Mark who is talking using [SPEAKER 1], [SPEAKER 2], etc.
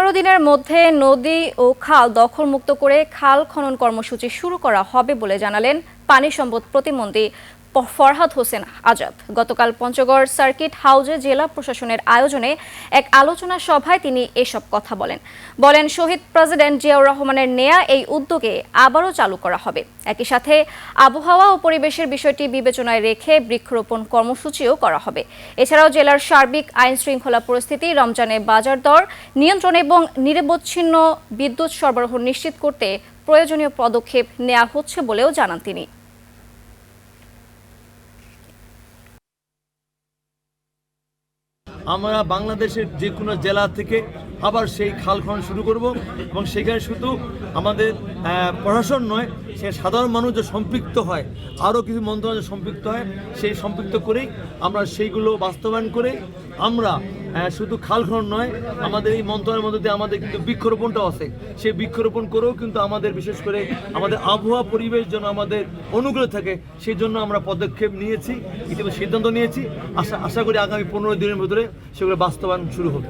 [SPEAKER 1] 15 দিনের মধ্যে নদী ও খাল দখলমুক্ত করে খাল খনন কর্মসূচি শুরু করা হবে বলে জানালেন পানি সম্পদ প্রতিমন্ত্রী ফরহাদ হোসেন আজাদ। গতকাল পঞ্চগড় সার্কিট হাউজে জেলা প্রশাসনের আয়োজনে এক আলোচনা সভায় তিনি এসব কথা বলেন শহীদ প্রেসিডেন্ট জিয়াউর রহমানের নেয়া এই উদ্যোগে আবারও চালু করা হবে। একই সাথে আবহাওয়া ও পরিবেশের বিষয়টি বিবেচনায় রেখে বৃক্ষরোপণ কর্মসূচিও করা হবে। এছাড়াও জেলার সার্বিক আইন শৃঙ্খলা পরিস্থিতি, রমজানে বাজার দর নিয়ন্ত্রণ এবং নিরবচ্ছিন্ন বিদ্যুৎ সরবরাহ নিশ্চিত করতে প্রয়োজনীয় পদক্ষেপ নেওয়া হচ্ছে বলেও জানান তিনি।
[SPEAKER 2] আমরা বাংলাদেশের যে কোনো জেলা থেকে আবার সেই খাল খনন শুরু করব এবং সেখানে শুধু আমাদের প্রশাসন নয়, সে সাধারণ মানুষ যে সম্পৃক্ত হয়, আরও কিছু মন্ত্রণালয় সম্পৃক্ত হয়, সেই সম্পৃক্ত করেই আমরা সেইগুলো বাস্তবায়ন করে আমরা শুধু খাল খনন নয়, আমাদের এই মন্ত্রণালয়ের মধ্যে দিয়ে আমাদের কিন্তু বৃক্ষরোপণটাও আছে। সেই বৃক্ষরোপণ করেও কিন্তু আমাদের বিশেষ করে আমাদের আবহাওয়া পরিবেশ যেন আমাদের অনুকূলে থাকে, সেই জন্য আমরা পদক্ষেপ নিয়েছি, ইতিমধ্যে সিদ্ধান্ত নিয়েছি। আশা করি আগামী 15 দিনের ভিতরে সেগুলো বাস্তবায়ন শুরু হবে।